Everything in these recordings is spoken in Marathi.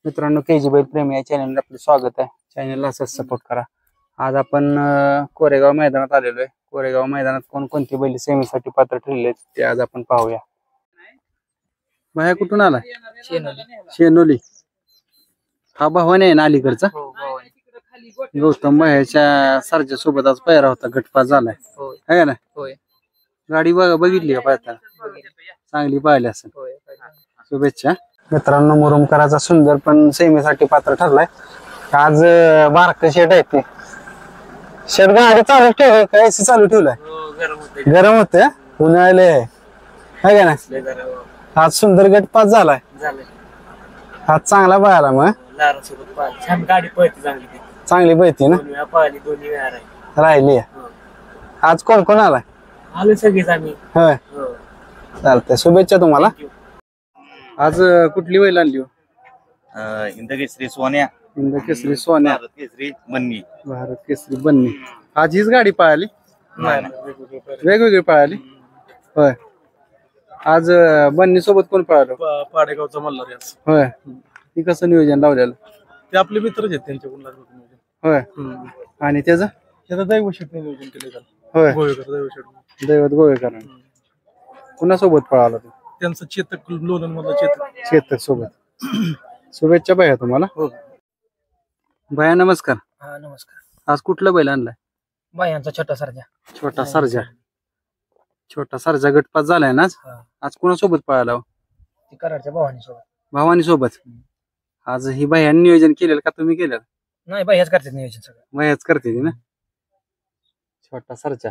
मित्रांनो केजी बैल प्रेमी या चॅनलला आपलं स्वागत आहे। चॅनलला असंच सपोर्ट करा। आज आपण कोरेगाव मैदानात आलेलो आहे। कोरेगाव मैदानात कोणकोणती बैल सेमीसाठी पात्र ठरले ते आज आपण पाहूया। भाया कुठून आला? शेनोली। हा भवानी आहे ना अलीकडचा? गौतम भायाच्या सरजा सोबत आज पैरा होता, गटपास झालाय है ना? गाडी बघितली का पाहता? चांगली पाहिली असेल। शुभेच्छा मित्रांनो। मुरुमकराचा सुंदर पण सेमीसाठी पात्र ठरलाय। आज बारक शेट आहे ते शेट गाडी चालू ठेव काय चालू ठेवलाय? गरम होते उन्हाळले आहे का ना? आज सुंदर गटपास झालाय। आज चांगला पाहायला मग गाडी चांगली पळते ना? राहिली आज कोण कोण आलाय? आलो सगळेच आम्ही। होय चालतंय, शुभेच्छा तुम्हाला। आज कुठली बैल आणली? इंदकेसरी सोन्या, इंदकेसरी सोन्या, भारत केसरी बन्नी, भारत केसरी बन्नी। आज हीच गाडी पळाली? वेगवेगळी पळाली होय। आज बन्नी सोबत कोण पळालो? पाडेगावचा मल्हार। होय, ती कसं नियोजन लावलेलं? ते आपले मित्रच आहेत, त्यांच्याकडून लागलं नियोजन। होय, आणि त्याचं दैवशेट नियोजन केलं होय। गोवेकर दैवशेट, दैवत गोवेकर। कुणासोबत पळाला तू? त्यांचं चेतक लोणन मधला चेतक सोबत। शुभेच्छा भैया तुम्हाला। भैया नमस्कार। हा नमस्कार। आज कुठला बैल आणलाय? बायांचा छोटा सरजा। छोटा सरजा। छोटा सरजा गटपास झालाय ना आज? आज कुणासोबत पळाला? कराडच्या भवानी सोबत। भवानी सोबत। आज ही भैयाने नियोजन केलेलं का तुम्ही केलं? नाही बाई, हेच करतात नियोजन सगळं। भैयाच करते ना? छोटा सरजा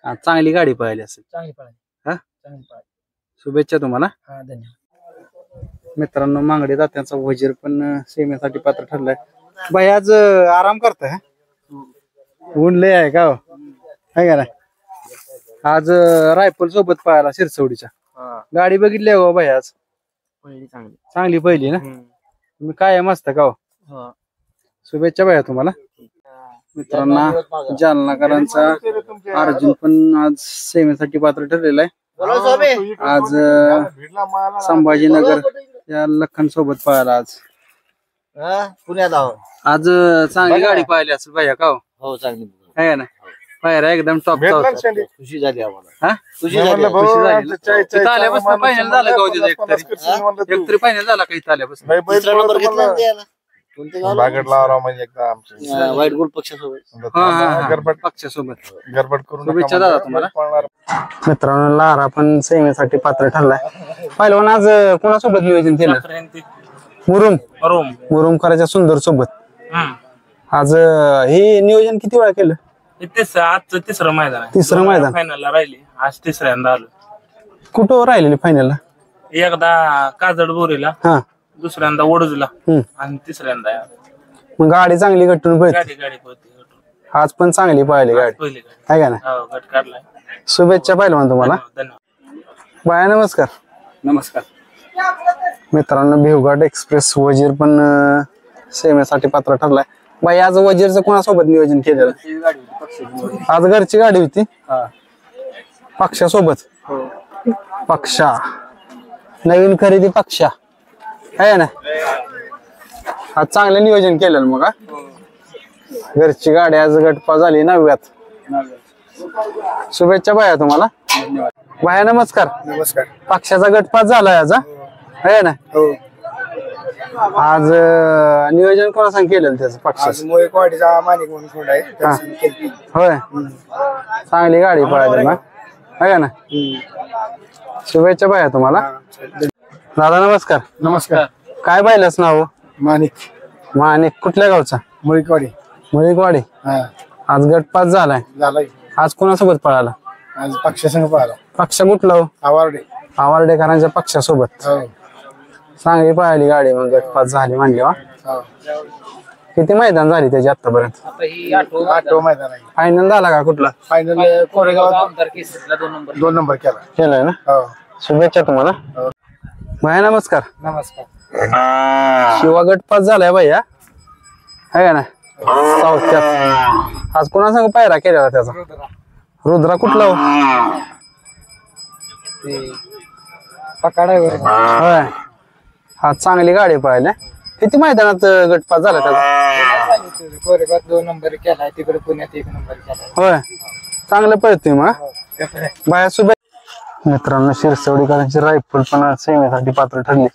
आज चांगली गाडी पळाली असेल। चांगली पळाली। हा चांगली पळाली। शुभेच्छा तुम्हाला। हा धन्यवाद। मित्रांनो मांगडे दात्यांचा वजीर पण सेमीसाठी पात्र ठरलाय। बाई आज आराम करताय? ऊन लय आहे का है का नाही? आज रायफल सोबत पळाला शिरसवडीच्या। गाडी बघितली हो बाई? आज चांगली पहिली ना? तुम्ही काय मस्त का? शुभेच्छा बाया तुम्हाला। मित्रांनो जालनाकरांचा अर्जुन पण आज सेमीसाठी पात्र ठरलेला आहे। आज संभाजीनगर या लखन सोबत पळाला आज पुण्यात आहो। आज चांगली गाडी पाहिली असेल भैया का? हो चांगली आहे ना? पायरा एकदम टॉप खुशी झाली आम्हाला। हा खुशी झाली आल्यापासून फायनल झाला का? एकतरी फायनल झाला का इथं आल्यापासून? वाईट गोल पक्षासोबत पक्षासोबत। शुभेच्छा दादा तुम्हाला। मित्रांनो लारा पण सेमीसाठी पात्र ठरलाय। पहिलवान आज कोणासोबत नियोजन केलं? मुरुमकराच्या सुंदर सोबत। आज हे नियोजन किती वेळा केलं? आजचं तिसरं मैदान आहे। तिसरं मैदान फायनलला राहिली, आज तिसऱ्यांदा आलो। कुठं राहिलेली फायनलला? एकदा काजड बोरीला, हा दुसऱ्यांदा वडूजला आणि तिसऱ्यांदा मग गाडी चांगली गट्टून पळते। गाडी पळते। आज पण चांगली पळाली गाडी पहिली गाडी आहे का ना? गट काढलाय। शुभेच्छा पहिलवान तुम्हाला। धन्यवाद। बाया नमस्कार। नमस्कार। मित्रांनो भिवघाट एक्सप्रेस वजीर पण सेमीसाठी पात्र ठरलाय। बाई आज वजीरचं कोणासोबत नियोजन केलेलं? आज घरची गाडी होती पक्षासोबत। पक्षा नवीन खरेदी पक्षा आहे ना? आज चांगलं नियोजन केलेलं मग घरची गाडी आज गटपास झाली 9व्यात। शुभेच्छा बाया तुम्हाला। बाया नमस्कार। नमस्कार। पक्षाचा गटपास झालाय आज आहे ना? आज नियोजन कोणा सांग केलेलं त्याचं? पक्षाचं माणिक म्हणून सोड आहे। होय, चांगली गाडी पळाली ना आहे ना? शुभेच्छा बाया तुम्हाला। दादा नमस्कार। नमस्कार। काय पाहिलंच नाव? माणिक। माणिक कुठल्या गावचा? मुळीकवाडी। आज गटपास झालाय। आज कोणासोबत पळाला? आज पक्षासंग पळाला। पक्ष कुठला हो? आवार्डेकरांच्या पक्षासोबत। चांगली पळाली गाडी मग गटपास झाली म्हणली वा। किती मैदान झाली त्याची आतापर्यंत? 8 मैदान आहे। फायनल झाला का कुठला? फायनल कोरेगावात 2 नंबर केलाय ना? शुभेच्छा तुम्हाला। भैया नमस्कार। नमस्कार। शिवा गटपास झालाय भैया आहे का ना? चौथ्यात। आज कोणासंग पायरा केलेला त्याचा? रुद्रा कुठला हो? पकाडावर होय, हा चांगली गाडी पाहिल्या. किती मैदानात गटपास झाला त्याचा? कोरेगावात 2 नंबर केलाय, तिकडे पुण्यात 1 नंबर केलाय. होय, चांगलं पळतोय मग. बाया शुभे मित्रांनो, शिरसवडीकरांची रायफल पण सेवेसाठी पात्र ठरली.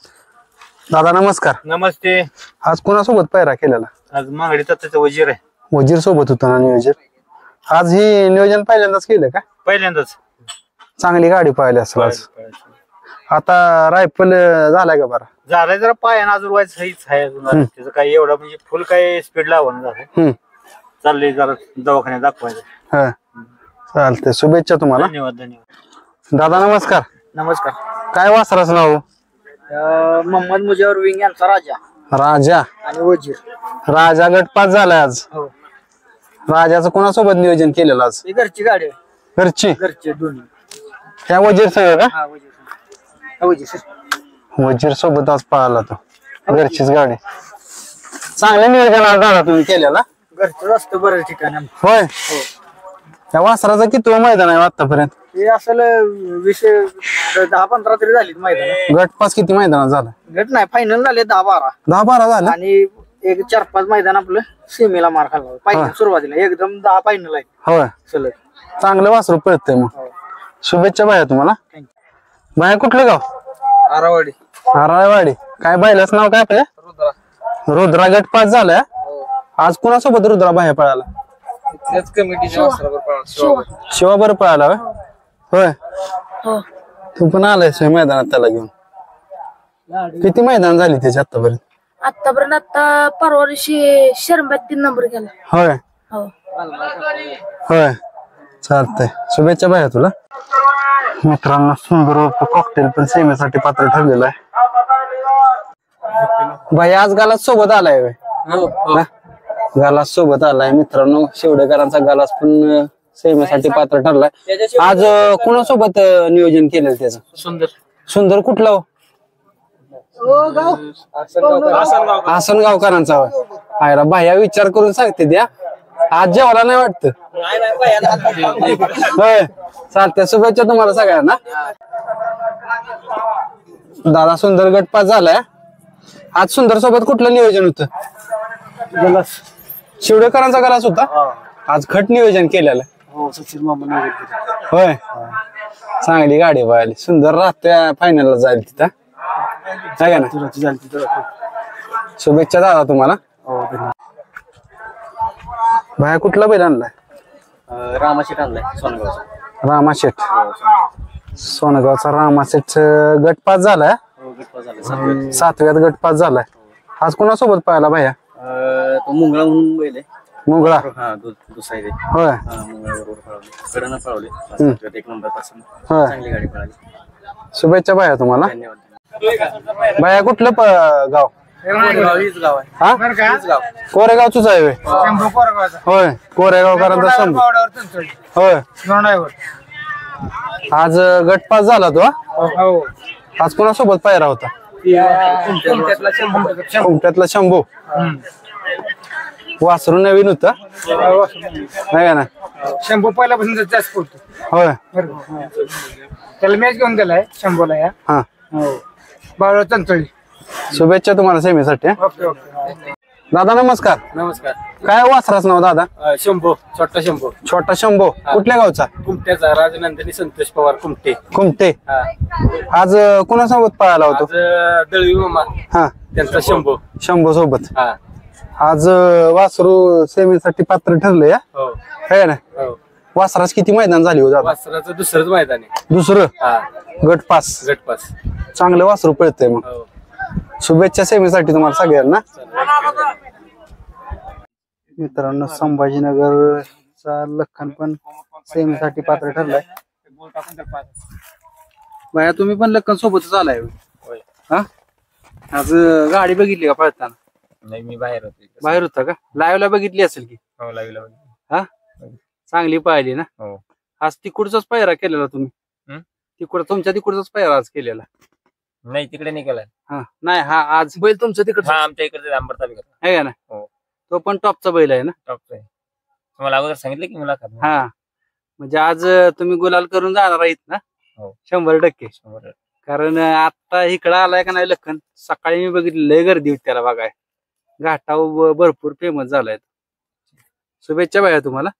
दादा नमस्कार. नमस्ते. आज कोणासोबत पायरा केलेला? आज मागडी त्याचं वजीर आहे. वजीर सोबत होता ना नियोजन? आज ही नियोजन पहिल्यांदाच केलं का? पहिल्यांदाच. चांगली गाडी पाहिली असेल आज. आता रायफल झालाय का बरा? झालाय, जरा पायानं अजून व्हायचं हेच आहे अजून. त्याचं काही एवढं म्हणजे फुल काही स्पीड लावणं झालं. चाललंय जरा दवाखान्यात दाखवायचं. हा चालतंय, शुभेच्छा तुम्हाला. धन्यवाद धन्यवाद. दादा नमस्कार. नमस्कार. काय वासराचं नाव? मोहम्मद मुजावर विंग यांचा राजा राजा आणि वजीर. राजा गटपास झालाय आज. हो, राजाचं कोणासोबत नियोजन केलेलं आज? ही घरची गाडी आहे. घरची? घरचे दोन्ही. त्या वजीर सगळं का? हा वजीर. हा वजीर सर. वजीर सोबत आज पळाला तो. घरचीच गाडी. चांगल्या नियोजन दादा तुम्ही केलेला. घरचं असतं बऱ्याच ठिकाणी. होय. त्या वासराचं किती मैदान आहे आतापर्यंत? हे असल 10-15 तरी झालीत मैदान. गटपास किती मैदानात झाला? गट नाही, फायनल झाले 10-12. 10-12 झालं. आणि एक 4-5 मैदान आपलं सेमीला मार खाल्ला. फायनल सुरुवातीला एकदम 10 फायनल आहे होय. सलग. चांगलं वासरू पळतंय मग. हो. शुभेच्छा बाया तुम्हाला. Thank बाया कुठलं गाव? आरावाडी. आराळवाडी. काय बैलाच नाव काय आपल्या? रुद्रा. रुद्रा गटपास झालाय. आज कुणासोबत रुद्रा बाहेर पळाला? त्याच कमिटीच्या शिवा बरं पळाला होय. तू पण आलाय मैदानात त्याला घेऊन? किती मैदान झाली त्याची आतापर्यंत? आता परवा दिवशी शर्मात 3 नंबर केला. होय. हो. होय, चालतंय. शुभेच्छा बाया तुला. मित्रांनो, सुंदर कॉकटेल पण सेमेसाठी पात्र ठरलेलं आहे. बाई आज गालास सोबत आलाय व्हय? गालास सोबत आलाय मित्रांनो. शेवडेकरांचा गालास पण सेमेसाठी पात्र ठरलाय. आज कोणासोबत नियोजन केलं त्याचं? सुंदर. सुंदर कुठला हो? आसनगावकरांचा होय. आयला बाया विचार करून सांगते द्या. आज जेवायला नाही वाटत? होय, चालतंय. शुभेच्छा तुम्हाला सगळ्यांना. दादा सुंदर गटपास झालाय. आज सुंदर सोबत कुठलं नियोजन होतं? गलास. शिवडेकरांचा गलास होता. आज खट नियोजन केलेलं. हो, सचिन मामा. होय, चांगली गाडी पाहिली. सुंदर राहत्या फायनलला जाईल तिथं. आहे ना? शुभेच्छा दादा तुम्हाला. बाया कुठला बैल आणलाय? रामाशेठ आणलाय सोनगावचा. रामाशेठ. सोनगावचा रामाशेठ गटपास झालाय. 7व्यात गटपास झालाय. आज कोणासोबत पाहायला बाया? तो मुंगळा म्हणून बैल आहे. मुंगळा. हा, दुसरा आहे. होय. मुंगळाबरोबर पळवले, कडनं पळवले. 1 नंबर पासून होय. चांगली गाडी पळाली. शुभेच्छा बाया तुम्हाला. धन्यवाद. बाया कुठलं गाव? गाव आहे. हा, कोरेगावच आहे व्हय? शंभू कोरेगावचा. होय, कोरेगावकरांचा शंभू. होय. आज गटपास झाला तो. हो. आज कोणासोबत पायरा होता? कुमट्यातला शंभू. वासरू नवीन होता नाही का ना? शंभू पहिल्यापासून जास्त पडतो. होय. त्याला मॅच घेऊन गेलाय शंभूला. या हा, बाळा चंचळी. शुभेच्छा तुम्हाला सेमीसाठी. Okay okay. दादा नमस्कार. नमस्कार. काय वासराच नाव दादा? शंभू. छोटा शंभू. छोटा शंभू. कुठल्या गावचा? कुमट्याचा. राजनंदिनी संतोष पवार कुमटे. कुमटे. आज कोणासोबत पळाला होतो? दळवी मामा हा, त्यांचा शंभू. शंभू सोबत. हा. आज वासरू सेमीसाठी पात्र ठरले. हो. आहे ना? हो. वासराच किती मैदान झाली हो दादा? वासराचं दुसरंच मैदान आहे. दुसरं. हा. गटपास. गटपास. चांगलं वासरू पळतंय मग. हो. शुभेच्छा सेमीसाठी तुम्हाला सगळ्यांना. मित्रांनो, संभाजीनगरचा लखन पण सेमीसाठी पात्र ठरलाय. बाया तुम्ही पण लखन सोबतच आलाय? हा, आज गाडी बघितली का पळताना? नाही, मी बाहेर होते. बाहेर होता का? लाईव्ह ला बघितली असेल की? हो, लागला. हा, चांगली पाहिली ना? हो. आज तिकडचाच पायरा केलेला तुम्ही? तुमच्या तिकडचाच पायरा आज केलेला? नाही, तिकडे नाही केलाय. हा, नाही, हा आज बैल तुमचं तिकडचं आमच्या इकडे आंबट तालुक्यात आहे का ना? हो. तो पण टॉपचा बैल आहे ना? टॉपचा आहे. तुम्हाला अगोदर सांगितलं की मुलाखत. हा, म्हणजे आज तुम्ही गुलाल करून जाणार आहेत ना? हो. 100%. कारण आता इकडं आलाय का नाही लखन, सकाळी मी बघितलं लय गर्दी होती त्याला बघाय. घाटाव भरपूर फेमस झालाय. शुभेच्छा भैया तुम्हाला.